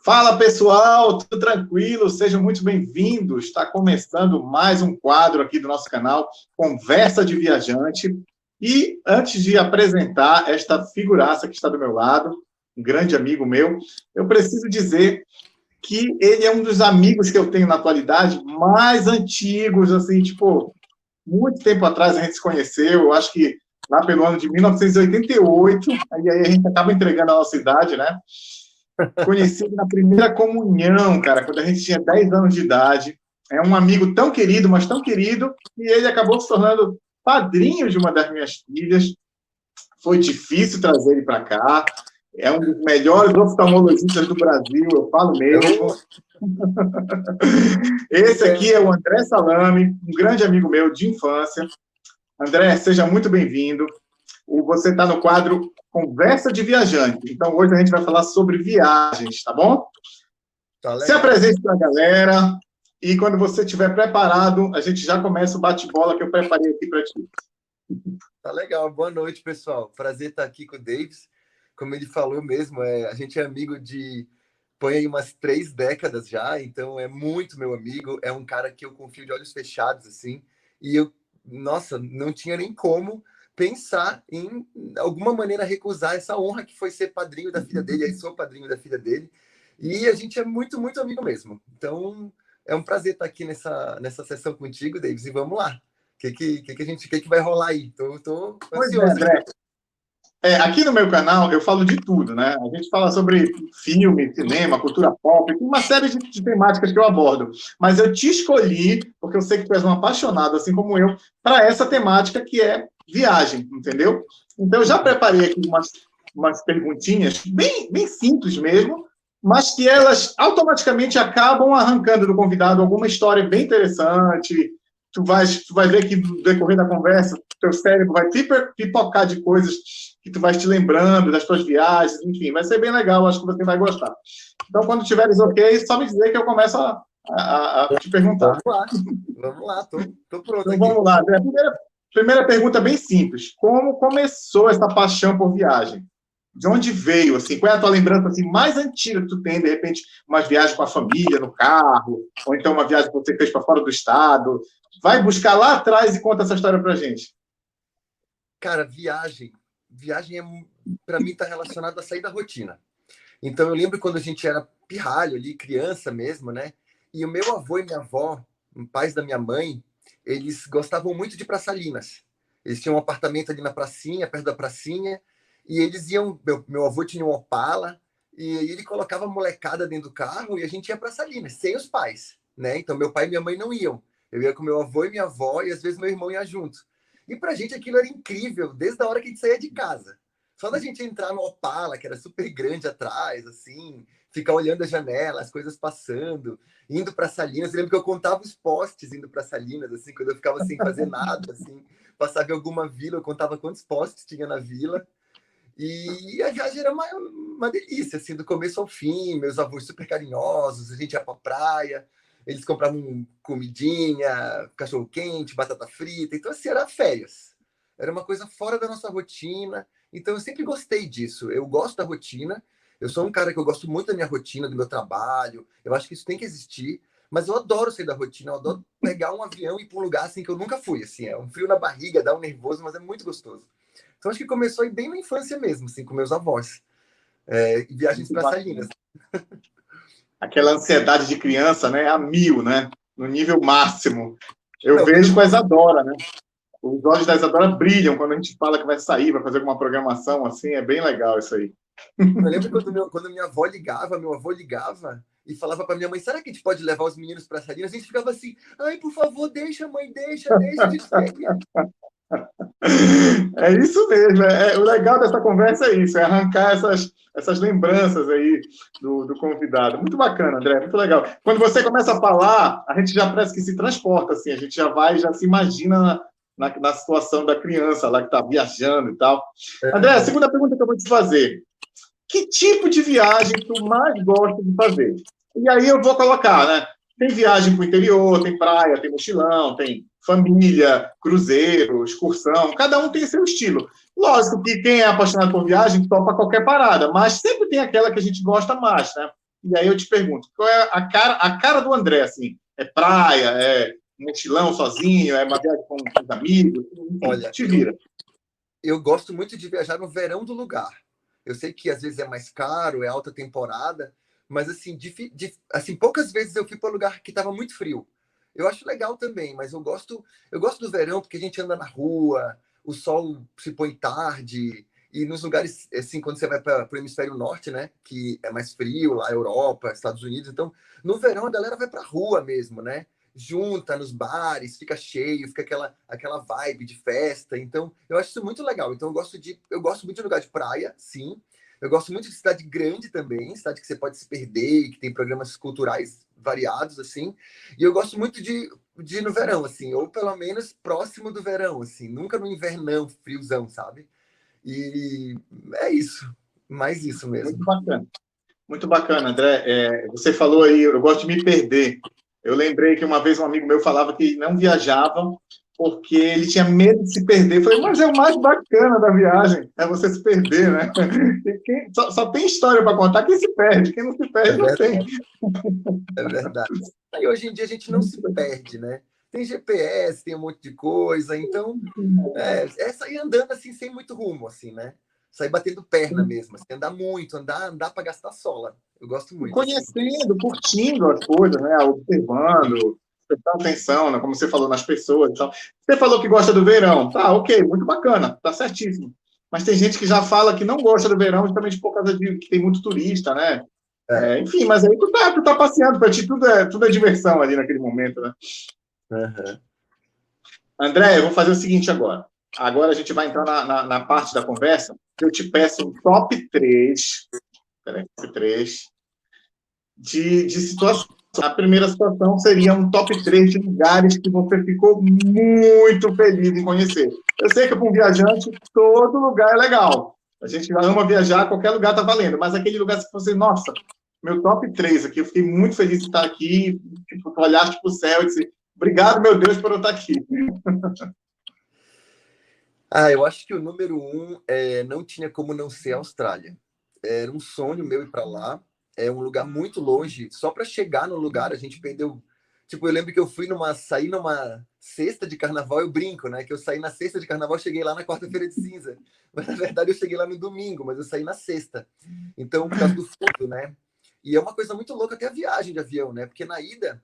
Fala pessoal, tudo tranquilo? Sejam muito bem-vindos. Está começando mais um quadro aqui do nosso canal, Conversa de Viajante. E antes de apresentar esta figuraça que está do meu lado, um grande amigo meu, eu preciso dizer que ele é um dos amigos que eu tenho na atualidade mais antigos, assim, tipo, muito tempo atrás a gente se conheceu, eu acho que lá pelo ano de 1988, e aí a gente acaba entregando a nossa idade, né? Conhecido na primeira comunhão, cara, quando a gente tinha 10 anos de idade. É um amigo tão querido, mas tão querido, e ele acabou se tornando padrinho de uma das minhas filhas. Foi difícil trazer ele para cá. É um dos melhores oftalmologistas do Brasil, eu falo mesmo. Esse aqui é o André Salame, um grande amigo meu de infância. André, seja muito bem-vindo. Você está no quadro Conversa de Viajante. Então, hoje a gente vai falar sobre viagens, tá bom? Tá legal. Se apresente para a galera e quando você estiver preparado, a gente já começa o bate-bola que eu preparei aqui para ti. Tá legal. Boa noite, pessoal. Prazer estar aqui com o Davis. Como ele falou mesmo, a gente é amigo de... põe aí umas 3 décadas já, então é muito meu amigo. É um cara que eu confio de olhos fechados, assim. E eu, nossa, não tinha nem como pensar em alguma maneira recusar essa honra que foi ser padrinho da filha dele. Aí sou padrinho da filha dele. E a gente é muito, muito amigo mesmo. Então, é um prazer estar aqui nessa sessão contigo, Davis. E vamos lá. O que vai rolar aí? Tô Pois é, ansioso. André. Aqui no meu canal eu falo de tudo, né? A gente fala sobre filme, cinema, cultura pop, uma série de temáticas que eu abordo. Mas eu te escolhi, porque eu sei que tu és um apaixonado, assim como eu, para essa temática que é viagem, entendeu? Então eu já preparei aqui umas perguntinhas bem simples mesmo, mas que elas automaticamente acabam arrancando do convidado alguma história bem interessante. Tu vai ver que no decorrer da conversa, teu cérebro vai pipocar de coisas que tu vai te lembrando das tuas viagens, enfim, vai ser bem legal, acho que você vai gostar. Então, quando tiveres ok, só me dizer que eu começo a te perguntar. Vamos lá, tô pronto Então, aqui. vamos lá. Primeira pergunta bem simples. Como começou essa paixão por viagem? De onde veio, assim? Qual é a tua lembrança assim, mais antiga que tu tem, de repente, uma viagem com a família, no carro, ou então uma viagem que você fez para fora do estado? Vai buscar lá atrás e conta essa história pra gente. Cara, viagem para mim tá relacionado a sair da rotina. Então eu lembro quando a gente era pirralho ali, criança mesmo, né? E o meu avô e minha avó, pais da minha mãe, eles gostavam muito de ir para Salinas. Eles tinham um apartamento ali na pracinha, perto da pracinha, e eles iam. Meu avô tinha um Opala, e ele colocava a molecada dentro do carro e a gente ia para Salinas, sem os pais, né? Então meu pai e minha mãe não iam. Eu ia com meu avô e minha avó, e às vezes meu irmão ia junto. E pra gente aquilo era incrível, desde a hora que a gente saía de casa. Só da gente entrar no Opala, que era super grande atrás, assim, ficar olhando a janela, as coisas passando, indo para Salinas. Eu lembro que eu contava os postes indo para Salinas, assim, quando eu ficava sem fazer nada, assim, passava em alguma vila, eu contava quantos postes tinha na vila. E a viagem era uma delícia, assim, do começo ao fim, meus avós super carinhosos, a gente ia pra praia, eles compravam comidinha, cachorro-quente, batata frita, então assim, era férias. Era uma coisa fora da nossa rotina, então eu sempre gostei disso, eu gosto da rotina, eu sou um cara que eu gosto muito da minha rotina, do meu trabalho, eu acho que isso tem que existir, mas eu adoro sair da rotina, eu adoro pegar um avião e ir para um lugar assim que eu nunca fui, assim, é um frio na barriga, dá um nervoso, mas é muito gostoso. Então acho que começou aí bem na infância mesmo, assim, com meus avós. Viagens para Salinas. Aquela ansiedade de criança, né? A mil, né? No nível máximo. Eu vejo com a Isadora, né? Os olhos da Isadora brilham quando a gente fala que vai sair, vai fazer alguma programação, assim, é bem legal isso aí. Eu lembro quando minha avó ligava, meu avô ligava e falava para minha mãe, será que a gente pode levar os meninos para Salinas? A gente ficava assim, ai, por favor, deixa, mãe, deixa, a gente quer. É isso mesmo. O legal dessa conversa é isso, é arrancar essas lembranças aí do convidado. Muito bacana, André, muito legal. Quando você começa a falar, a gente já parece que se transporta, assim, a gente já se imagina na situação da criança lá que está viajando e tal. André, a segunda pergunta que eu vou te fazer. Que tipo de viagem tu mais gosta de fazer? E aí eu vou colocar, né? Tem viagem para o interior, tem praia, tem mochilão, tem família, cruzeiro, excursão. Cada um tem seu estilo. Lógico que quem é apaixonado por viagem topa qualquer parada, mas sempre tem aquela que a gente gosta mais, né? E aí eu te pergunto, qual é a cara do André, assim? É praia, é mochilão sozinho, é uma viagem com os amigos? Enfim, Olha, te vira. eu gosto muito de viajar no verão do lugar. Eu sei que às vezes é mais caro, é alta temporada, mas assim, assim poucas vezes eu fui para um lugar que estava muito frio. Eu acho legal também, mas eu gosto do verão porque a gente anda na rua, o sol se põe tarde, e nos lugares, assim, quando você vai para o hemisfério norte, né, que é mais frio, lá Europa, Estados Unidos, então no verão a galera vai para a rua mesmo, né? Junta nos bares, fica cheio, fica aquela vibe de festa. Então, eu acho isso muito legal. Então, eu gosto muito de lugar de praia, sim. Eu gosto muito de cidade grande também, cidade que você pode se perder e que tem programas culturais variados assim. E eu gosto muito de ir no verão, assim, ou pelo menos próximo do verão, assim, nunca no invernão, friozão, sabe? E é isso, mais isso mesmo. Muito bacana. Muito bacana, André. Você falou aí, eu gosto de me perder. Eu lembrei que uma vez um amigo meu falava que não viajava porque ele tinha medo de se perder. Eu falei, mas é o mais bacana da viagem, é você se perder, né? Só tem história para contar quem se perde, quem não se É perde não tem. verdade, é verdade. E hoje em dia a gente não se perde, né? Tem GPS, tem um monte de coisa, então é sair andando assim sem muito rumo, assim, né? Sair batendo perna mesmo, assim, andar muito, andar para gastar sola. Eu gosto muito, assim. Conhecendo, curtindo as coisas, né? Observando, prestando atenção, né? Como você falou, nas pessoas e tal. Você falou que gosta do verão. Tá, ok, muito bacana, tá certíssimo. Mas tem gente que já fala que não gosta do verão justamente por causa de que tem muito turista, né? É. Enfim, mas aí tu tá passeando, para ti tudo é diversão ali naquele momento, né? Uhum. André, eu vou fazer o seguinte agora. Agora a gente vai entrar na parte da conversa. Eu te peço um top 3, top 3 de situações. A primeira situação seria um top 3 de lugares que você ficou muito feliz em conhecer. Eu sei que para um viajante, todo lugar é legal. A gente ama viajar, qualquer lugar está valendo. Mas aquele lugar que você, nossa, meu top 3 aqui, eu fiquei muito feliz de estar aqui, tipo, olhaste para o céu e disse, obrigado, meu Deus, por eu estar aqui. Eu acho que o número um não tinha como não ser a Austrália. Era um sonho meu ir para lá. É um lugar muito longe. Só para chegar no lugar, a gente perdeu. Tipo, eu lembro que saí numa sexta de carnaval, eu brinco, né? Que eu saí na sexta de carnaval, cheguei lá na quarta-feira de cinza. Mas na verdade eu cheguei lá no domingo, mas eu saí na sexta. Então, por causa do fundo, né? E é uma coisa muito louca até a viagem de avião, né? Porque na ida,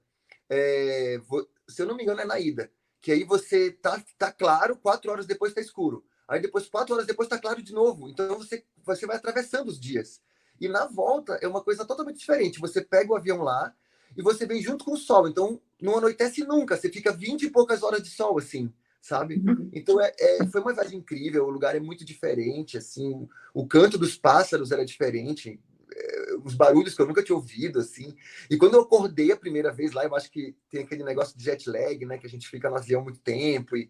se eu não me engano, é na ida. Que aí você tá claro, 4 horas depois tá escuro. Aí depois, 4 horas depois, tá claro de novo. Então você vai atravessando os dias. E na volta é uma coisa totalmente diferente. Você pega o avião lá e você vem junto com o sol. Então não anoitece nunca. Você fica 20 e poucas horas de sol, assim, sabe? Então foi uma viagem incrível. O lugar é muito diferente, assim. O canto dos pássaros era diferente. Os barulhos que eu nunca tinha ouvido, assim. E quando eu acordei a primeira vez lá, eu acho que tem aquele negócio de jet lag, né? Que a gente fica no avião muito tempo e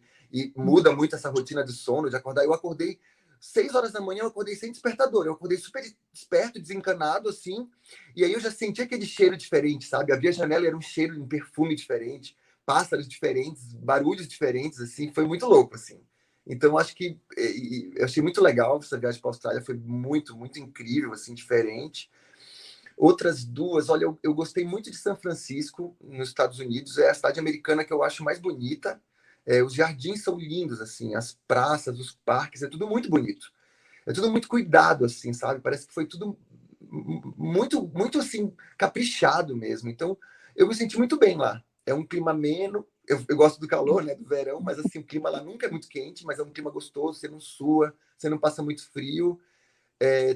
muda muito essa rotina de sono, de acordar. Eu acordei 6 horas da manhã, eu acordei sem despertador. Eu acordei super desperto, desencanado, assim. E aí eu já senti aquele cheiro diferente, sabe? Abri a janela, era um cheiro, um perfume diferente, pássaros diferentes, barulhos diferentes, assim. Foi muito louco, assim. Então, acho que eu achei muito legal essa viagem para a Austrália, foi muito, muito incrível, assim, diferente. Outras duas, olha, eu gostei muito de São Francisco, nos Estados Unidos, é a cidade americana que eu acho mais bonita. Os jardins são lindos, assim, as praças, os parques, é tudo muito bonito. É tudo muito cuidado, assim, sabe? Parece que foi tudo muito, muito, assim, caprichado mesmo. Então, eu me senti muito bem lá. É um clima ameno, eu gosto do calor, né, do verão, mas, assim, o clima lá nunca é muito quente, mas é um clima gostoso, você não sua, você não passa muito frio.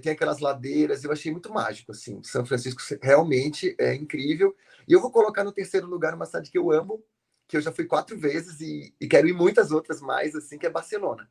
Tem aquelas ladeiras, eu achei muito mágico, assim. São Francisco realmente é incrível. E eu vou colocar no terceiro lugar uma cidade que eu amo, que eu já fui 4 vezes e quero ir muitas outras mais, assim, que é Barcelona.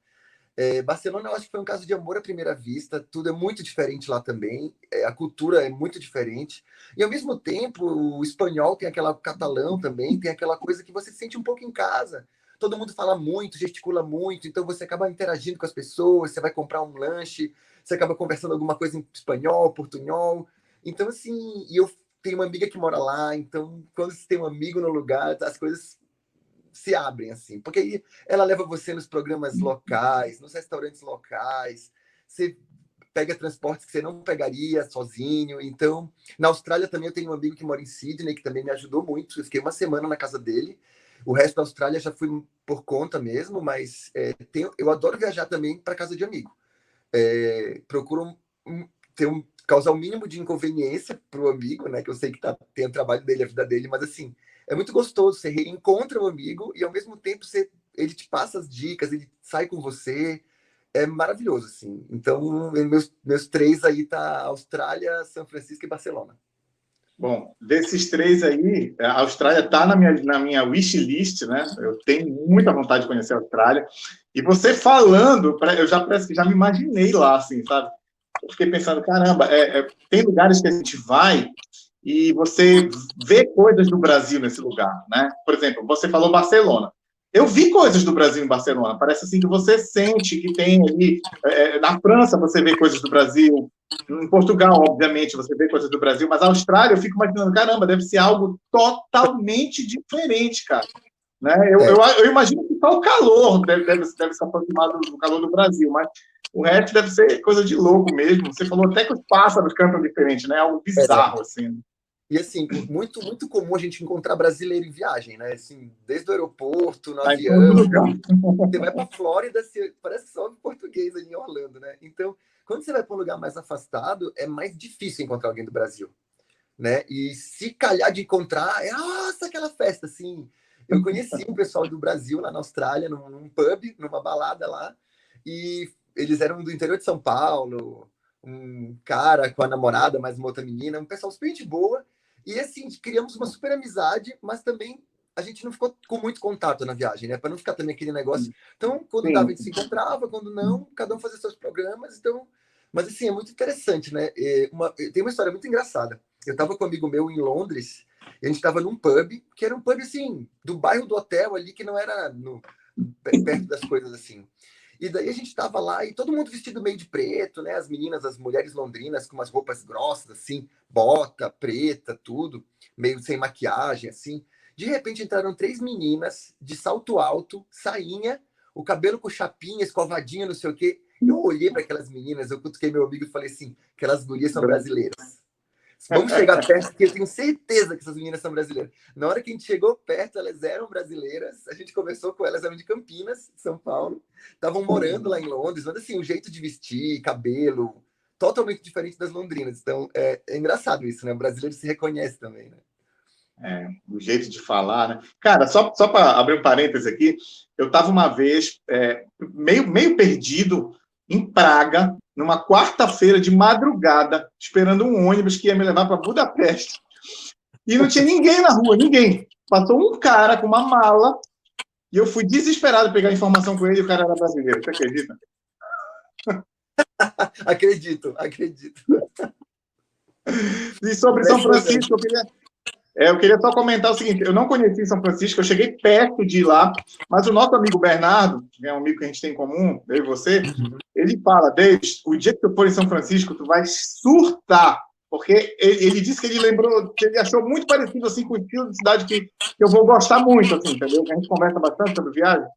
Barcelona, eu acho que foi um caso de amor à primeira vista. Tudo é muito diferente lá também. A cultura é muito diferente. E, ao mesmo tempo, o espanhol tem aquela o catalão também, tem aquela coisa que você se sente um pouco em casa. Todo mundo fala muito, gesticula muito, então você acaba interagindo com as pessoas, você vai comprar um lanche, você acaba conversando alguma coisa em espanhol, portunhol. Então, assim, e eu tenho uma amiga que mora lá, então, quando você tem um amigo no lugar, as coisas se abrem, assim. Porque aí ela leva você nos programas locais, nos restaurantes locais. Você pega transportes que você não pegaria sozinho. Então, na Austrália também eu tenho um amigo que mora em Sydney, que também me ajudou muito. Eu fiquei uma semana na casa dele. O resto da Austrália já fui por conta mesmo, mas eu adoro viajar também para casa de amigo. Procuro causar o mínimo de inconveniência para o amigo, né? Que eu sei que tem o trabalho dele, a vida dele, mas assim, é muito gostoso. Você reencontra o amigo e ao mesmo tempo ele te passa as dicas, ele sai com você. É maravilhoso, assim. Então, meus três aí tá Austrália, São Francisco e Barcelona. Bom, desses três aí, a Austrália está na minha wish list, né? Eu tenho muita vontade de conhecer a Austrália. E você falando, eu já parece que já me imaginei lá, assim, sabe? Eu fiquei pensando, caramba, tem lugares que a gente vai e você vê coisas do Brasil nesse lugar, né? Por exemplo, você falou Barcelona. Eu vi coisas do Brasil em Barcelona. Parece assim que você sente que tem ali. Na França você vê coisas do Brasil. Em Portugal, obviamente, você vê coisas do Brasil. Mas a Austrália, eu fico imaginando, caramba, deve ser algo totalmente diferente, cara. Né? Eu imagino que só o calor deve se aproximar do calor do Brasil, mas o resto deve ser coisa de louco mesmo. Você falou até que os pássaros cantam diferente, né? Algo bizarro, assim. E assim, muito, muito comum a gente encontrar brasileiro em viagem, né? Assim, desde o aeroporto, no Tá em todo avião. lugar. Você vai para Flórida, parece que só ouve português ali em Orlando, né? Então, quando você vai para um lugar mais afastado, é mais difícil encontrar alguém do Brasil, né? E se calhar de encontrar, nossa, aquela festa, assim. Eu conheci um pessoal do Brasil lá na Austrália, num pub, numa balada lá, e eles eram do interior de São Paulo, um cara com a namorada, mais uma outra menina, um pessoal super de boa, e assim, criamos uma super amizade, mas também a gente não ficou com muito contato na viagem, né? Para não ficar também aquele negócio. Então, quando dava, a Sim. gente se encontrava, quando não, cada um fazia seus programas, então. Mas assim, é muito interessante, né? Tem uma história muito engraçada. Eu estava com um amigo meu em Londres, e a gente estava num pub, que era um pub assim, do bairro do hotel ali, que não era perto das coisas assim. E daí a gente estava lá e todo mundo vestido meio de preto, né? As meninas, as mulheres londrinas com umas roupas grossas, assim, bota, preta, tudo, meio sem maquiagem, assim. De repente entraram três meninas de salto alto, sainha, o cabelo com chapinha, escovadinha, não sei o quê. Eu olhei para aquelas meninas, eu cutuquei meu amigo e falei assim: aquelas gurias são brasileiras. Vamos chegar perto, porque eu tenho certeza que essas meninas são brasileiras. Na hora que a gente chegou perto, elas eram brasileiras. A gente conversou com elas, eram de Campinas, São Paulo. Estavam morando lá em Londres, mas assim, o jeito de vestir, cabelo, totalmente diferente das londrinas. Então, é engraçado isso, né? O brasileiro se reconhece também, né? O jeito de falar, né? Cara, só para abrir um parêntese aqui, eu estava uma vez meio perdido em Praga, numa quarta-feira de madrugada, esperando um ônibus que ia me levar para Budapeste. E não tinha ninguém na rua, ninguém. Passou um cara com uma mala e eu fui desesperado pegar informação com ele e o cara era brasileiro. Você acredita? Acredito, acredito. E sobre São Francisco, eu queria só comentar o seguinte: eu não conheci São Francisco, eu cheguei perto de ir lá, mas o nosso amigo Bernardo, que é um amigo que a gente tem em comum, eu e você, ele fala: David, o dia que tu for em São Francisco, tu vai surtar, porque ele disse que ele lembrou, que ele achou muito parecido assim com o estilo de cidade que eu vou gostar muito, assim, entendeu? A gente conversa bastante sobre viagem,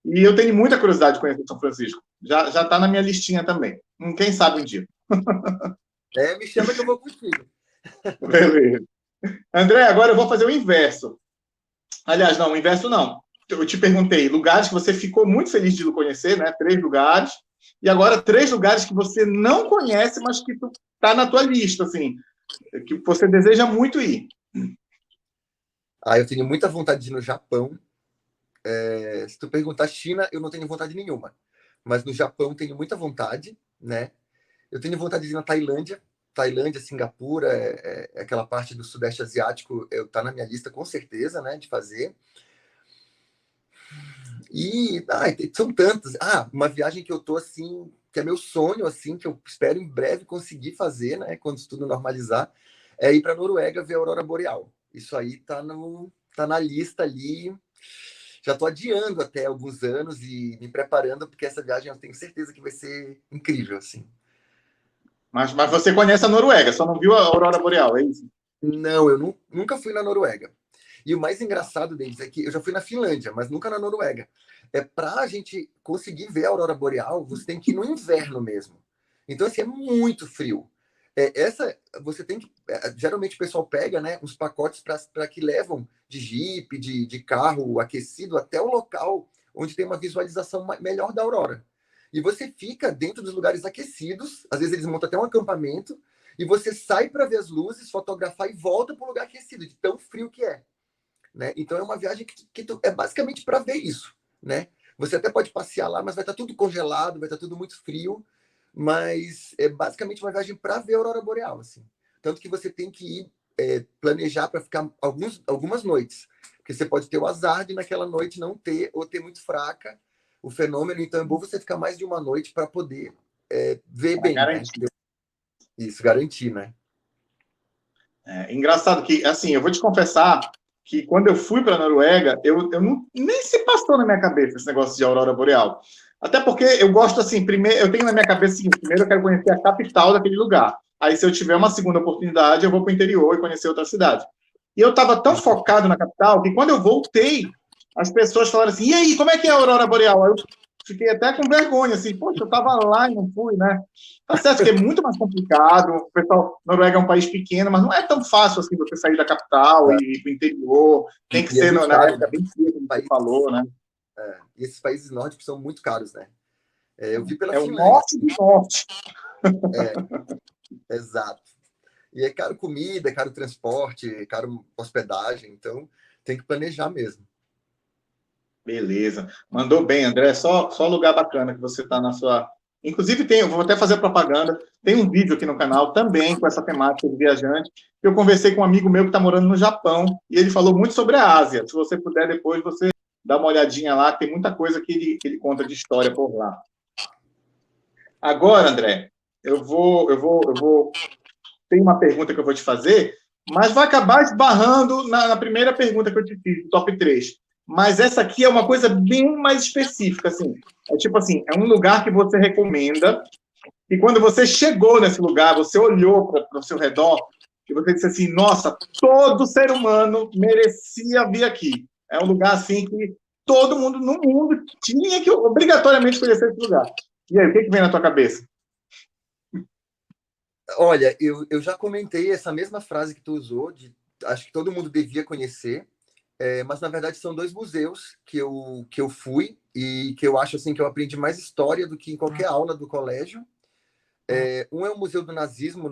e eu tenho muita curiosidade de conhecer São Francisco. Já está na minha listinha também. Quem sabe um dia. Me chama que eu vou contigo. Beleza. André, agora eu vou fazer o inverso. Aliás, não, o inverso não. Eu te perguntei lugares que você ficou muito feliz de conhecer, né? 3 lugares. E agora 3 lugares que você não conhece, mas que está na tua lista, assim, que você deseja muito ir. Eu tenho muita vontade de ir no Japão. Se tu perguntar China, eu não tenho vontade nenhuma. Mas no Japão tenho muita vontade, né? Eu tenho vontade de ir na Tailândia. Tailândia, Singapura, aquela parte do Sudeste Asiático, tá na minha lista com certeza, né, de fazer. E são tantas. Uma viagem que eu tô assim, que é meu sonho, assim, que eu espero em breve conseguir fazer, né, quando isso tudo normalizar, é ir para Noruega ver a aurora boreal. Isso aí tá na lista ali. Já tô adiando até alguns anos e me preparando, porque essa viagem eu tenho certeza que vai ser incrível, assim. Mas você conhece a Noruega, só não viu a aurora boreal, é isso? Não, eu nunca fui na Noruega. E o mais engraçado deles é que eu já fui na Finlândia, mas nunca na Noruega. Para a gente conseguir ver a aurora boreal, você tem que ir no inverno mesmo. Então, assim, é muito frio. Você tem que... geralmente o pessoal pega, né, uns pacotes para que levam de jipe, de carro aquecido até o local onde tem uma visualização melhor da aurora. E você fica dentro dos lugares aquecidos, às vezes eles montam até um acampamento, e você sai para ver as luzes, fotografar e volta para o lugar aquecido, de tão frio que é. Né? Então é uma viagem que é basicamente para ver isso. Né? Você até pode passear lá, mas vai estar tudo congelado, vai estar tudo muito frio, mas é basicamente uma viagem para ver a aurora boreal. Assim. Tanto que você tem que ir planejar para ficar algumas noites, porque você pode ter o azar de naquela noite não ter, ou ter muito fraca o fenômeno, então é bom você ficar mais de uma noite para poder ver bem, né? Isso, garantir, né? Engraçado que, assim, eu vou te confessar que quando eu fui para a Noruega, eu não, nem se passou na minha cabeça esse negócio de aurora boreal. Até porque eu gosto, assim, primeiro, eu tenho na minha cabeça o seguinte, primeiro eu quero conhecer a capital daquele lugar. Aí, se eu tiver uma segunda oportunidade, eu vou para o interior e conhecer outra cidade. E eu estava tão focado na capital que quando eu voltei, as pessoas falaram assim, e aí, como é que é a aurora boreal? Aí eu fiquei até com vergonha, assim, poxa, eu estava lá e não fui, né? Tá certo que é muito mais complicado, o pessoal, Noruega é um país pequeno, mas não é tão fácil assim você sair da capital e ir para o interior, tem que ser muito na caro, época né? bem fria, como você falou, né? E esses países nórdicos são muito caros, né? Eu vi pela É o Finlândia. norte do norte. Exato. E é caro comida, é caro transporte, é caro hospedagem, então tem que planejar mesmo. Beleza. Mandou bem, André. Só lugar bacana que você está na sua. Inclusive, eu vou até fazer propaganda. Tem um vídeo aqui no canal também com essa temática de viajante. Eu conversei com um amigo meu que está morando no Japão e ele falou muito sobre a Ásia. Se você puder, depois você dá uma olhadinha lá, tem muita coisa que ele conta de história por lá. Agora, André, tem uma pergunta que eu vou te fazer, mas vai acabar esbarrando na primeira pergunta que eu te fiz, top 3. Mas essa aqui é uma coisa bem mais específica, assim. É tipo assim, é um lugar que você recomenda, e quando você chegou nesse lugar, você olhou para o seu redor, e você disse assim, nossa, todo ser humano merecia vir aqui. É um lugar, assim, que todo mundo no mundo tinha que obrigatoriamente conhecer esse lugar. E aí, o que vem na tua cabeça? Olha, eu já comentei essa mesma frase que tu usou, acho que todo mundo devia conhecer, mas na verdade são dois museus que eu fui e que eu acho assim que eu aprendi mais história do que em qualquer aula do colégio. Um é o Museu do Nazismo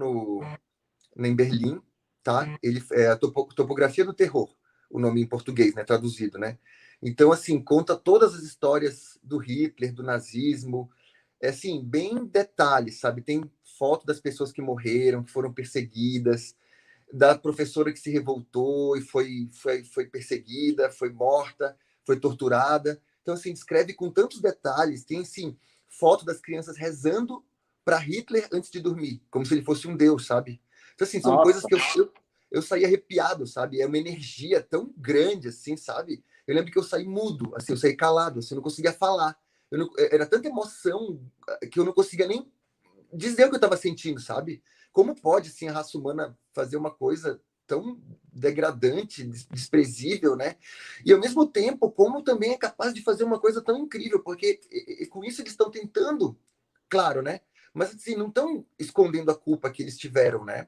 em Berlim, tá? Ele é a Topografia do Terror, o nome em português, né, traduzido, né? Então assim conta todas as histórias do Hitler, do nazismo, assim bem detalhes, sabe? Tem foto das pessoas que morreram, que foram perseguidas, da professora que se revoltou e foi perseguida, foi morta, foi torturada. Então, assim, descreve com tantos detalhes. Tem, assim, foto das crianças rezando para Hitler antes de dormir, como se ele fosse um deus, sabe? Então, assim, são coisas Nossa, que eu saí arrepiado, sabe? É uma energia tão grande, assim, sabe? Eu lembro que eu saí mudo, assim, eu saí calado, assim, eu não conseguia falar. Era tanta emoção que eu não conseguia nem dizer o que eu estava sentindo, sabe? Como pode, assim, a raça humana fazer uma coisa tão degradante, desprezível, né? E ao mesmo tempo, como também é capaz de fazer uma coisa tão incrível, porque com isso eles estão tentando, claro, né? Mas assim, não estão escondendo a culpa que eles tiveram, né?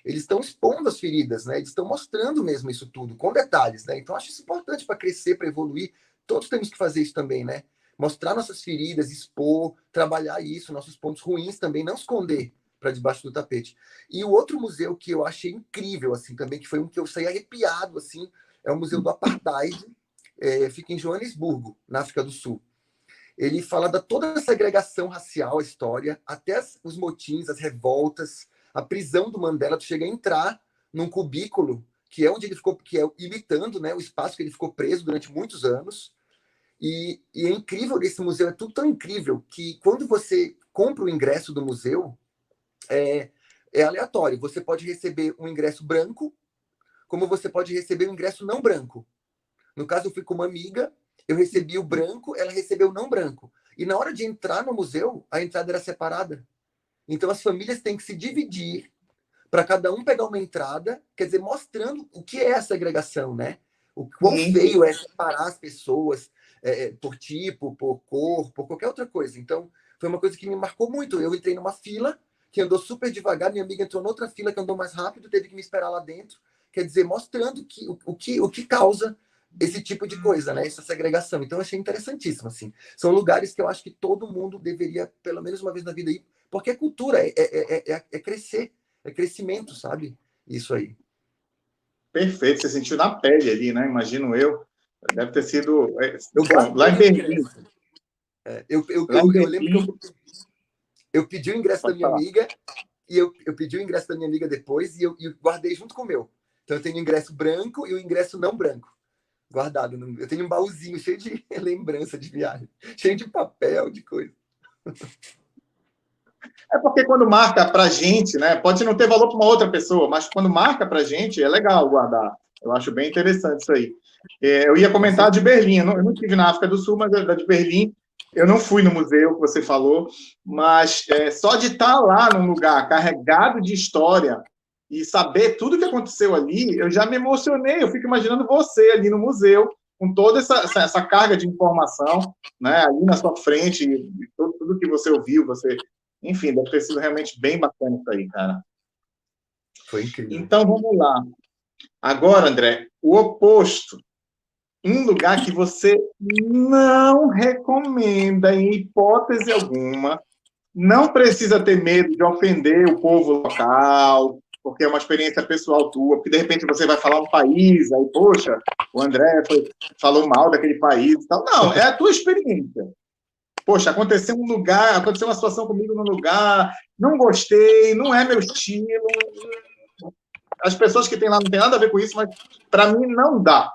Eles estão expondo as feridas, né? Eles estão mostrando mesmo isso tudo, com detalhes, né? Então, acho isso importante para crescer, para evoluir. Todos temos que fazer isso também, né? Mostrar nossas feridas, expor, trabalhar isso, nossos pontos ruins também, não esconder para debaixo do tapete. E o outro museu que eu achei incrível, assim, também, que foi um que eu saí arrepiado, assim, é o Museu do Apartheid, fica em Joanesburgo, na África do Sul. Ele fala da toda a segregação racial, a história, até os motins, as revoltas, a prisão do Mandela. Tu chega a entrar num cubículo que é onde ele ficou, que é imitando, né, o espaço que ele ficou preso durante muitos anos. E é incrível esse museu, é tudo tão incrível que quando você compra o ingresso do museu, é, é aleatório. Você pode receber um ingresso branco, como você pode receber um ingresso não branco. No caso, eu fui com uma amiga, eu recebi o branco, ela recebeu o não branco. E na hora de entrar no museu, a entrada era separada. Então as famílias têm que se dividir para cada um pegar uma entrada, quer dizer, mostrando o que é a segregação, né? O quão sim. feio é separar as pessoas por tipo, por cor, por qualquer outra coisa. Então, foi uma coisa que me marcou muito. Eu entrei numa fila que andou super devagar, minha amiga entrou noutra fila que andou mais rápido, teve que me esperar lá dentro. Quer dizer, mostrando que, o que causa esse tipo de coisa, né? Essa segregação. Então, eu achei interessantíssimo, assim. São lugares que eu acho que todo mundo deveria, pelo menos uma vez na vida, ir, porque é cultura, é crescer, é crescimento, sabe? Isso aí. Perfeito, você sentiu na pele ali, né? Imagino eu. Deve ter sido. Eu Bom, lá em guardei o Berlim. ingresso. Eu, eu, Lá em eu, eu lembro que Berlim. eu pedi o ingresso da Pode minha falar. amiga, e eu pedi o ingresso da minha amiga depois, e eu guardei junto com o meu. Então, eu tenho o ingresso branco e o ingresso não branco guardado. Eu tenho um baúzinho cheio de lembrança de viagem, cheio de papel, de coisa. É porque quando marca pra gente, né? Pode não ter valor para uma outra pessoa, mas quando marca pra gente, é legal guardar. Eu acho bem interessante isso aí. Eu ia comentar de Berlim. Eu não estive na África do Sul, mas da de Berlim. Eu não fui no museu que você falou, mas só de estar lá num lugar carregado de história e saber tudo que aconteceu ali, eu já me emocionei. Eu fico imaginando você ali no museu, com toda essa carga de informação, né, ali na sua frente, tudo que você ouviu, enfim, deve ter sido realmente bem bacana isso aí, cara. Foi incrível. Então, vamos lá. Agora, André, o oposto. Um lugar que você não recomenda, em hipótese alguma, não precisa ter medo de ofender o povo local, porque é uma experiência pessoal tua, porque de repente você vai falar um país, aí, poxa, o André falou mal daquele país e tal. Não, é a tua experiência. Poxa, aconteceu uma situação comigo num lugar, não gostei, não é meu estilo. As pessoas que tem lá não tem nada a ver com isso, mas para mim não dá.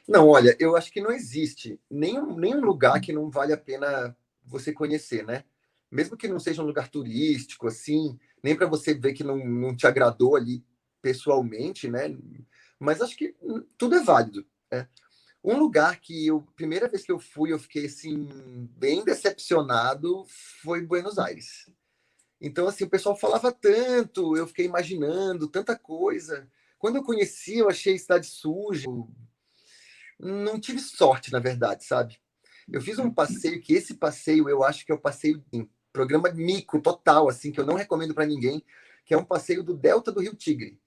Não, olha, eu acho que não existe nenhum lugar que não vale a pena você conhecer, né? Mesmo que não seja um lugar turístico, assim, nem para você ver que não te agradou ali pessoalmente, né? Mas acho que tudo é válido, né? Um lugar que primeira vez que eu fui, eu fiquei assim, bem decepcionado, foi Buenos Aires. Então, assim, o pessoal falava tanto, eu fiquei imaginando tanta coisa. Quando eu conheci, eu achei a cidade suja. Não tive sorte, na verdade, sabe? Eu fiz um passeio que esse passeio eu acho que é o passeio em programa mico total, assim, que eu não recomendo para ninguém, que é um passeio do Delta do Rio Tigre.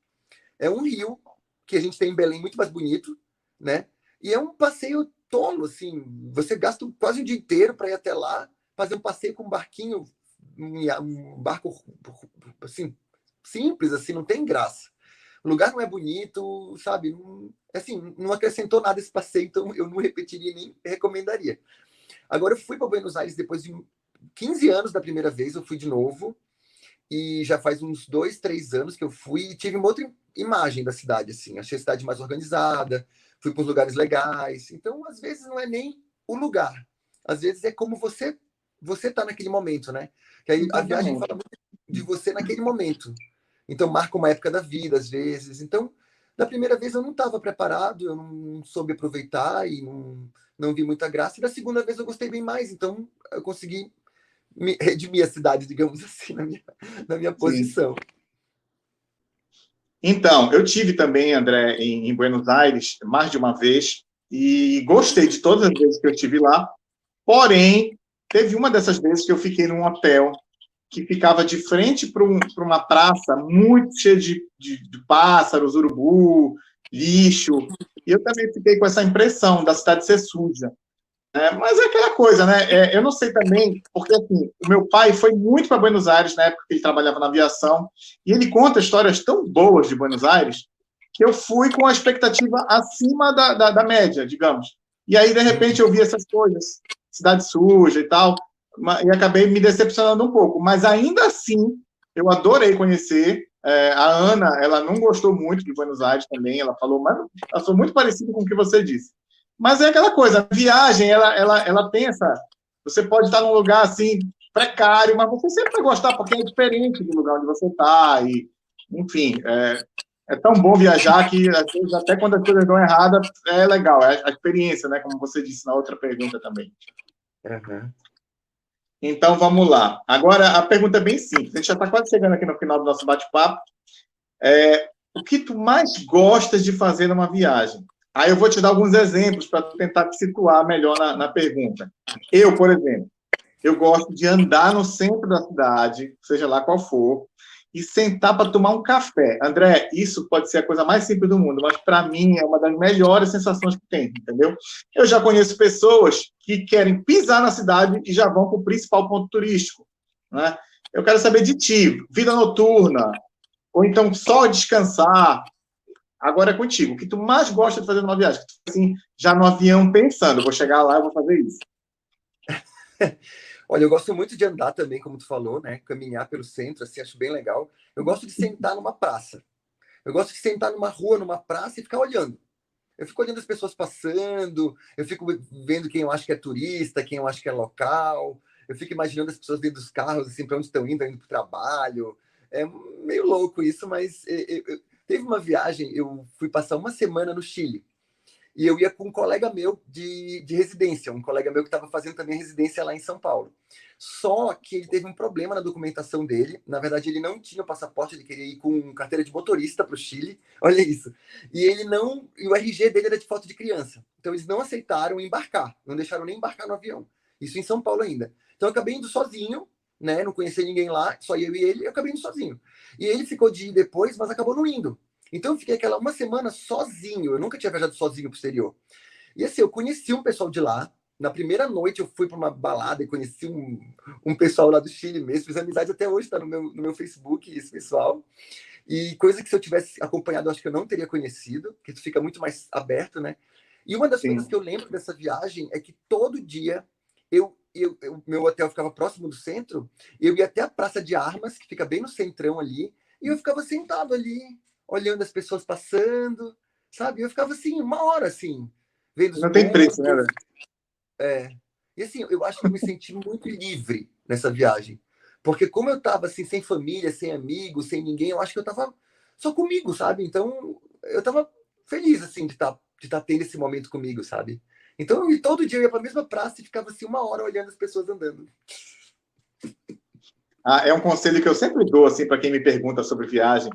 É um rio que a gente tem em Belém muito mais bonito, né? E é um passeio tolo, assim, você gasta quase um dia inteiro para ir até lá, fazer um passeio com um barquinho, um barco assim, simples, assim, não tem graça. O lugar não é bonito, sabe? Não, assim, não acrescentou nada esse passeio, então eu não repetiria nem recomendaria. Agora eu fui para Buenos Aires depois de 15 anos da primeira vez, eu fui de novo, e já faz uns 2, 3 anos que eu fui e tive uma outra imagem da cidade, assim. Achei a cidade mais organizada, fui para os lugares legais. Então, às vezes, não é nem o lugar. Às vezes é como você tá naquele momento, né? Que aí a viagem Exatamente. fala muito de você naquele momento. Então, marca uma época da vida, às vezes. Então, da primeira vez eu não estava preparado, eu não soube aproveitar e não vi muita graça. E da segunda vez eu gostei bem mais. Então, eu consegui redimir a cidade, digamos assim, na minha Sim. posição. Então, eu tive também, André, em Buenos Aires, mais de uma vez, e gostei de todas as vezes que eu estive lá. Porém, teve uma dessas vezes que eu fiquei num hotel que ficava de frente para uma praça muito cheia de pássaros, urubu, lixo. E eu também fiquei com essa impressão da cidade ser suja. Mas é aquela coisa, né? Eu não sei também, porque assim, o meu pai foi muito para Buenos Aires na época que ele trabalhava na aviação, e ele conta histórias tão boas de Buenos Aires que eu fui com a expectativa acima da média, digamos. E aí, de repente, eu vi essas coisas, cidade suja e tal, e acabei me decepcionando um pouco. Mas ainda assim, eu adorei conhecer. A Ana, ela não gostou muito de Buenos Aires também, ela falou, mas ela foi muito parecida com o que você disse. Mas é aquela coisa, a viagem, ela tem essa... Você pode estar num lugar, assim, precário, mas você sempre vai gostar, porque é diferente do lugar onde você está, e, enfim, é tão bom viajar que, às vezes, até quando as coisas dão errada, é legal, é a experiência, né, como você disse na outra pergunta também. Uhum. Então, vamos lá. Agora, a pergunta é bem simples, a gente já está quase chegando aqui no final do nosso bate-papo. O que tu mais gostas de fazer numa viagem? Aí eu vou te dar alguns exemplos para tentar te situar melhor na pergunta. Eu, por exemplo, eu gosto de andar no centro da cidade, seja lá qual for, e sentar para tomar um café. André, isso pode ser a coisa mais simples do mundo, mas para mim é uma das melhores sensações que tem, entendeu? Eu já conheço pessoas que querem pisar na cidade e já vão para o principal ponto turístico, né? Eu quero saber de ti, vida noturna, ou então só descansar. Agora é contigo. O que tu mais gosta de fazer numa viagem? Tu, assim, já no avião pensando, vou chegar lá e vou fazer isso. Olha, eu gosto muito de andar também, como tu falou, né? Caminhar pelo centro, assim, acho bem legal. Eu gosto de sentar numa praça. Eu gosto de sentar numa rua, numa praça e ficar olhando. Eu fico olhando as pessoas passando, eu fico vendo quem eu acho que é turista, quem eu acho que é local. Eu fico imaginando as pessoas dentro dos carros, assim, para onde estão indo para o trabalho. É meio louco isso, mas teve uma viagem, eu fui passar uma semana no Chile. E eu ia com um colega meu de residência, um colega meu que estava fazendo também residência lá em São Paulo. Só que ele teve um problema na documentação dele. Na verdade, ele não tinha o passaporte, ele queria ir com carteira de motorista para o Chile. Olha isso. E ele não. E o RG dele era de foto de criança. Então, eles não aceitaram embarcar, não deixaram nem embarcar no avião. Isso em São Paulo ainda. Então, eu acabei indo sozinho, né? Não conhecia ninguém lá, só eu e ele, eu acabei indo sozinho. E ele ficou de ir depois, mas acabou não indo. Então eu fiquei aquela uma semana sozinho. Eu nunca tinha viajado sozinho para o exterior. E assim, eu conheci um pessoal de lá. Na primeira noite eu fui para uma balada e conheci um pessoal lá do Chile mesmo. Fiz amizade até hoje, está no meu Facebook, esse pessoal. E coisa que se eu tivesse acompanhado, eu acho que eu não teria conhecido, que tu fica muito mais aberto, né? E uma das coisas Sim. que eu lembro dessa viagem é que todo dia meu hotel ficava próximo do centro, eu ia até a Praça de Armas, que fica bem no centrão ali, e eu ficava sentado ali, olhando as pessoas passando, sabe? Eu ficava assim, uma hora assim, vendo os Não tem preço, né, pontos. André? É. E assim, eu acho que eu me senti muito livre nessa viagem. Porque como eu estava assim, sem família, sem amigos, sem ninguém, eu acho que eu estava só comigo, sabe? Então, eu estava feliz, assim, de tá tendo esse momento comigo, sabe? Então, e todo dia eu ia para a mesma praça e ficava assim, uma hora olhando as pessoas andando. Ah, é um conselho que eu sempre dou, assim, para quem me pergunta sobre viagem.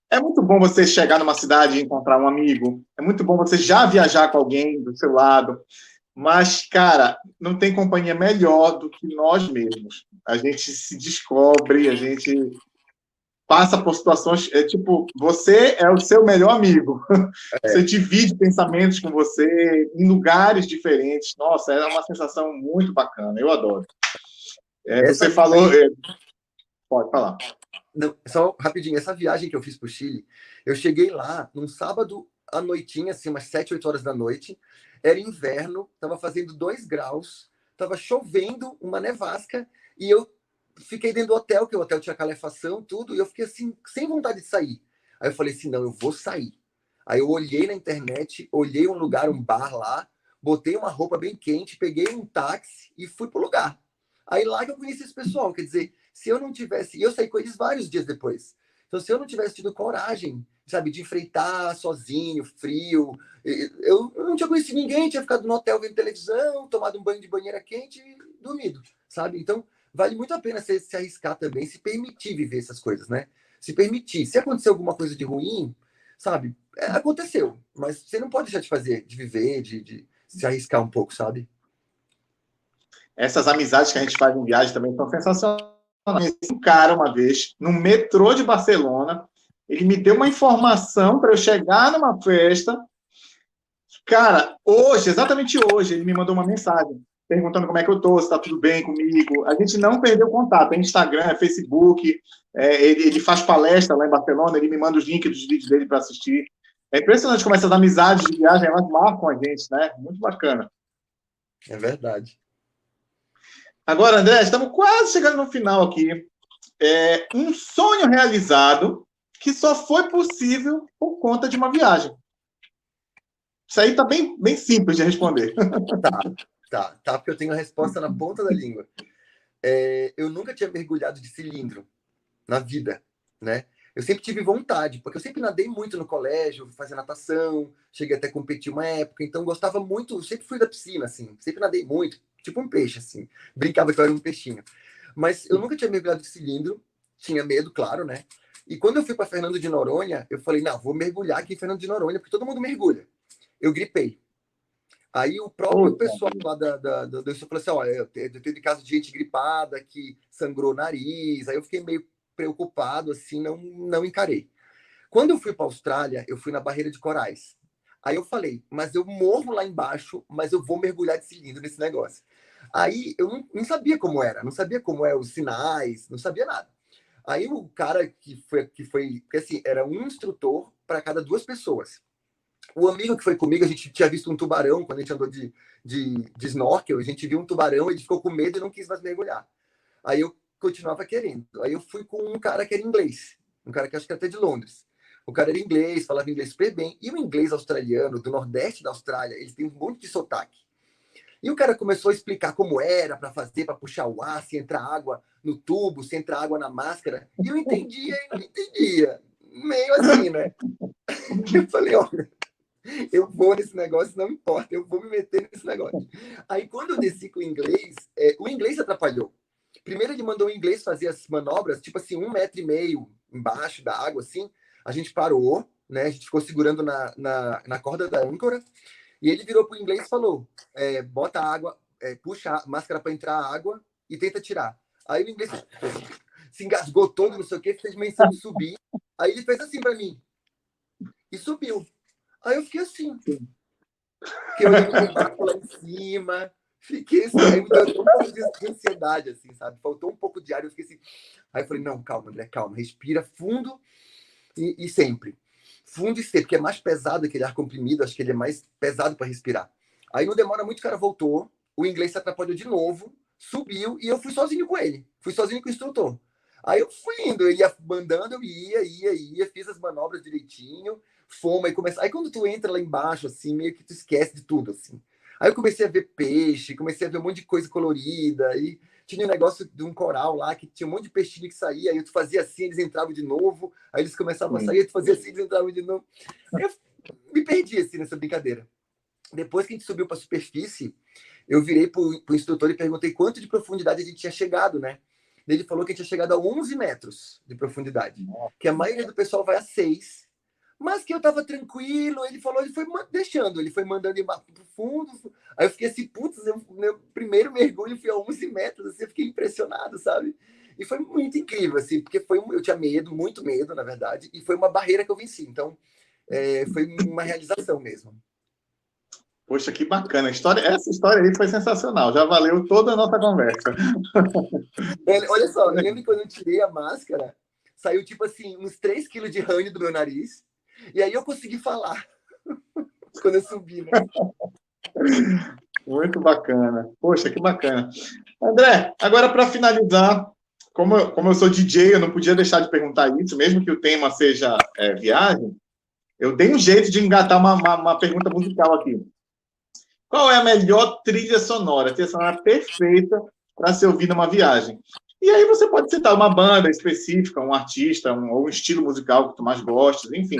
É muito bom você chegar numa cidade e encontrar um amigo. É muito bom você já viajar com alguém do seu lado. Mas, cara, não tem companhia melhor do que nós mesmos. A gente se descobre, a gente passa por situações. É tipo, você é o seu melhor amigo. Você É. divide pensamentos com você em lugares diferentes. Nossa, é uma sensação muito bacana. Eu adoro. Você Essa falou. viagem, Pode falar. não, só rapidinho, essa viagem que eu fiz para o Chile, eu cheguei lá num sábado à noitinha, assim, umas 7, 8 horas da noite. Era inverno, estava fazendo 2 graus, estava chovendo, uma nevasca, e eu fiquei dentro do hotel, que o hotel tinha calefação, tudo, e eu fiquei assim, sem vontade de sair. Aí eu falei assim: não, eu vou sair. Aí eu olhei na internet, olhei um lugar, um bar lá, botei uma roupa bem quente, peguei um táxi e fui pro lugar. Aí lá que eu conheci esse pessoal, quer dizer, se eu não tivesse, e eu saí com eles vários dias depois. Então, se eu não tivesse tido coragem, sabe, de enfrentar sozinho, frio, eu não tinha conhecido ninguém, tinha ficado no hotel vendo televisão, tomado um banho de banheira quente e dormido, sabe? Então, vale muito a pena se arriscar também, se permitir viver essas coisas, né? Se permitir. Se acontecer alguma coisa de ruim, sabe? Aconteceu, mas você não pode deixar de fazer, de viver, de se arriscar um pouco, sabe? Essas amizades que a gente faz em viagem também são sensacionais. Um cara, uma vez, no metrô de Barcelona, ele me deu uma informação para eu chegar numa festa. Cara, hoje, exatamente hoje, ele me mandou uma mensagem perguntando como é que eu tô, se está tudo bem comigo. A gente não perdeu contato, é Instagram, é Facebook, ele faz palestra lá em Barcelona, ele me manda os links dos vídeos dele para assistir. É impressionante como essas amizades de viagem, elas marcam a gente, né? Muito bacana. É verdade. Agora, André, estamos quase chegando no final aqui. Um sonho realizado que só foi possível por conta de uma viagem. Isso aí está bem, bem simples de responder. Tá, porque eu tenho a resposta na ponta da língua. Eu nunca tinha mergulhado de cilindro na vida, né? Eu sempre tive vontade, porque eu sempre nadei muito no colégio, fazia natação, cheguei até a competir uma época, então gostava muito, sempre fui da piscina, assim, sempre nadei muito, tipo um peixe, assim, brincava que eu era um peixinho. Mas eu nunca tinha mergulhado de cilindro, tinha medo, claro, né? E quando eu fui para Fernando de Noronha, eu falei: não, vou mergulhar aqui em Fernando de Noronha, porque todo mundo mergulha. eu gripei. Aí o próprio pessoal lá do isso falou assim, ó, eu tenho caso de gente gripada que sangrou o nariz, aí eu fiquei meio preocupado, assim, não encarei. Quando eu fui para a Austrália, eu fui na barreira de corais. Aí eu falei, mas eu morro lá embaixo, mas eu vou mergulhar de cilindro nesse negócio. Aí eu não sabia como era, não sabia como é os sinais, não sabia nada. Aí o cara porque assim, era um instrutor para cada 2 pessoas. O amigo que foi comigo, a gente tinha visto um tubarão quando a gente andou de snorkel, a gente viu um tubarão, ele ficou com medo e não quis mais mergulhar. Aí eu continuava querendo. Aí eu fui com um cara que era inglês, um cara que acho que era até de Londres. O cara era inglês, falava inglês super bem. E o inglês australiano, do nordeste da Austrália, eles têm um monte de sotaque. E o cara começou a explicar como era para fazer, para puxar o ar, se entrar água no tubo, se entrar água na máscara. E eu entendia e não entendia. Meio assim, né? Eu falei, olha, eu vou nesse negócio, não importa, eu vou me meter nesse negócio. Aí, quando eu desci com o inglês atrapalhou. Primeiro, ele mandou o inglês fazer as manobras, tipo assim, 1,5 metro embaixo da água, assim. A gente parou, né? A gente ficou segurando na corda da âncora. E ele virou pro inglês e falou: bota a água, puxa a máscara para entrar a água e tenta tirar. Aí o inglês se engasgou todo, não sei o quê, fez menção de subir. Aí ele fez assim para mim e subiu. Aí eu fiquei assim. Fiquei olhando o barco lá em cima. Fiquei assim. Aí me deu um pouco de ansiedade, assim, sabe? Faltou um pouco de ar. Eu fiquei assim. Aí eu falei: não, calma, André, calma. Respira fundo e sempre. Fundo e sempre, porque é mais pesado aquele ar comprimido. Acho que ele é mais pesado para respirar. Aí não demora muito, o cara voltou. O inglês se atrapalhou de novo. Subiu e eu fui sozinho com ele. Fui sozinho com o instrutor. Aí eu fui indo, ele ia mandando, eu ia, fiz as manobras direitinho, fomos, aí começa. Aí quando tu entra lá embaixo, assim, meio que tu esquece de tudo, assim. Aí eu comecei a ver peixe, comecei a ver um monte de coisa colorida, aí tinha um negócio de um coral lá, que tinha um monte de peixinho que saía, aí tu fazia assim, eles entravam de novo, aí eles começavam a sair, aí tu fazia assim, eles entravam de novo. Eu me perdi, assim, nessa brincadeira. Depois que a gente subiu para a superfície, eu virei pro instrutor e perguntei quanto de profundidade a gente tinha chegado, né? Ele falou que tinha chegado a 11 metros de profundidade, que a maioria do pessoal vai a 6, mas que eu tava tranquilo. Ele falou, ele foi deixando, ele foi mandando ir pro fundo. Aí eu fiquei assim, putz, meu primeiro mergulho foi a 11 metros, assim, eu fiquei impressionado, sabe? E foi muito incrível, assim, porque eu tinha medo, muito medo, na verdade, e foi uma barreira que eu venci. Então, foi uma realização mesmo. Poxa, que bacana. Essa história aí foi sensacional. Já valeu toda a nossa conversa. Olha só, eu lembro que quando eu tirei a máscara, saiu tipo assim, uns 3 quilos de ranho do meu nariz. E aí eu consegui falar quando eu subi, né? Muito bacana. Poxa, que bacana. André, agora para finalizar, como eu sou DJ, eu não podia deixar de perguntar isso, mesmo que o tema seja viagem, eu dei um jeito de engatar uma pergunta musical aqui. Qual é a melhor trilha sonora perfeita para se ouvir numa viagem? E aí você pode citar uma banda específica, um artista, ou um estilo musical que tu mais gostes, enfim.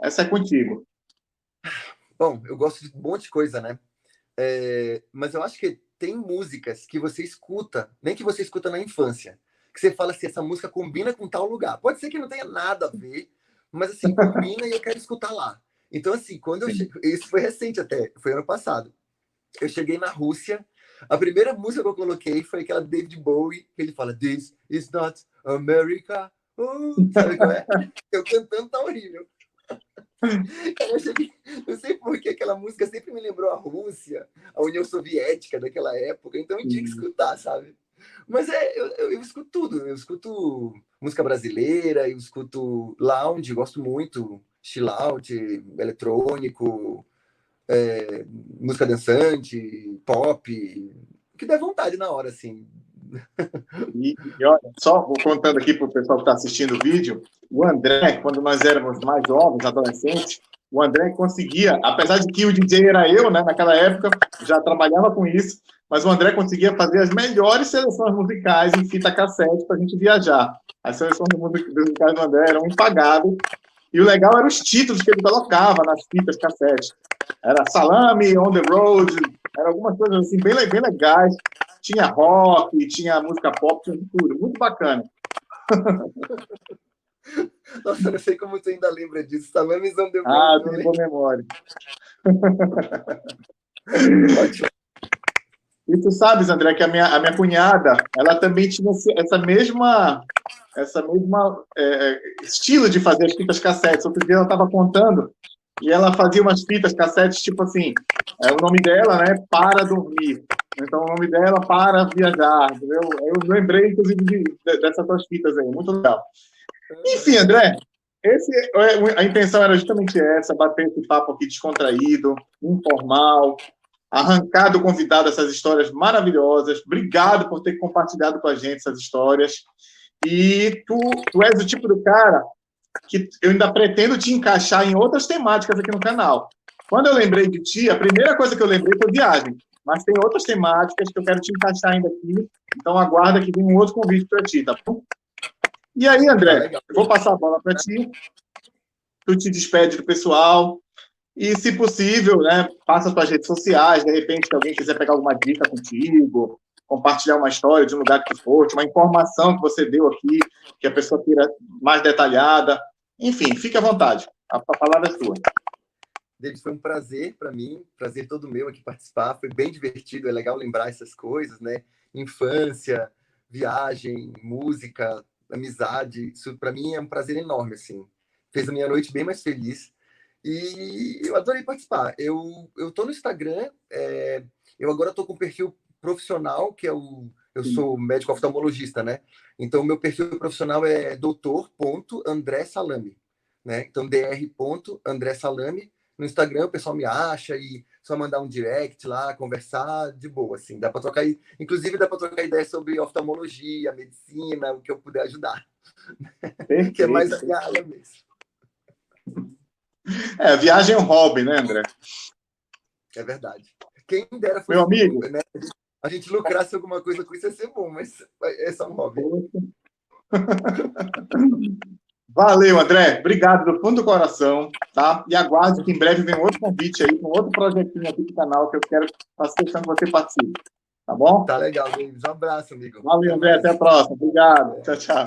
Essa é contigo. Bom, eu gosto de um monte de coisa, né? Mas eu acho que tem músicas que você escuta, nem que você escuta na infância, que você fala assim, essa música combina com tal lugar. Pode ser que não tenha nada a ver, mas assim, combina e eu quero escutar lá. Então, assim, quando eu cheguei, isso foi recente até, foi ano passado. Eu cheguei na Rússia, a primeira música que eu coloquei foi aquela David Bowie, que ele fala, This is not America. Sabe qual é? Eu cantando tá horrível. Eu cheguei, não sei por que aquela música sempre me lembrou a Rússia, a União Soviética daquela época, então eu tinha que escutar, sabe? Mas eu escuto tudo, eu escuto música brasileira, eu escuto lounge, gosto muito, chill out, eletrônico, música dançante, pop, o que der vontade na hora, assim. E olha, só vou contando aqui para o pessoal que está assistindo o vídeo, o André, quando nós éramos mais jovens, adolescentes, o André conseguia, apesar de que o DJ era eu, né, naquela época, já trabalhava com isso, mas o André conseguia fazer as melhores seleções musicais em fita cassete para a gente viajar. As seleções musicais do André eram impagáveis, e o legal eram os títulos que ele colocava nas fitas cassete. Era Salame, On the Road, eram algumas coisas assim bem legais. Tinha rock, tinha música pop, tinha tudo. Muito bacana. Nossa, eu não sei como você ainda lembra disso. Salame On the Road. Ah, tem boa memória. Ótimo. E tu sabes, André, que a minha cunhada, ela também tinha essa mesma estilo de fazer as fitas cassetes. Outro dia ela estava contando e ela fazia umas fitas cassetes, tipo assim, o nome dela, né, Para Dormir. Então, o nome dela, Para Viajar, entendeu? Eu lembrei, inclusive, dessas tuas fitas aí, muito legal. Enfim, André, a intenção era justamente essa, bater esse papo aqui descontraído, informal, arrancar do convidado essas histórias maravilhosas. Obrigado por ter compartilhado com a gente essas histórias. E tu és o tipo do cara que eu ainda pretendo te encaixar em outras temáticas aqui no canal. Quando eu lembrei de ti, a primeira coisa que eu lembrei foi viagem. Mas tem outras temáticas que eu quero te encaixar ainda aqui. Então, aguarda que vem um outro convite para ti, tá bom? E aí, André, eu vou passar a bola para ti. Tu te despede do pessoal. E, se possível, né, passa suas redes sociais. De repente, se alguém quiser pegar alguma dica contigo, compartilhar uma história de um lugar que tu foste, uma informação que você deu aqui, que a pessoa queira mais detalhada. Enfim, fique à vontade. A palavra é sua. David, foi um prazer para mim, prazer todo meu aqui participar. Foi bem divertido, é legal lembrar essas coisas, né? Infância, viagem, música, amizade. Isso para mim é um prazer enorme, assim. Fez a minha noite bem mais feliz. E eu adorei participar. Eu tô no Instagram, eu agora tô com um perfil profissional, que eu sou médico oftalmologista, né? Então, meu perfil profissional é doutor.andré Salame, né? Então, dr.andré Salame. No Instagram, o pessoal me acha e só mandar um direct lá, conversar de boa, assim. Dá para trocar, inclusive dá para trocar ideias sobre oftalmologia, medicina, o que eu puder ajudar. Perfeito. Que é mais a minha área mesmo. Viagem é um hobby, né, André? É verdade. Quem dera fosse, meu amigo, né? A gente lucrasse alguma coisa com isso ia ser bom, mas é só um hobby. Valeu, André. Obrigado do fundo do coração, tá? E aguardo que em breve venha outro convite aí, com outro projetinho aqui do canal que eu quero fazer questão que você participe. Tá bom? Tá legal, David. Um abraço, amigo. Valeu, André. Até a próxima. Obrigado. Tchau, tchau.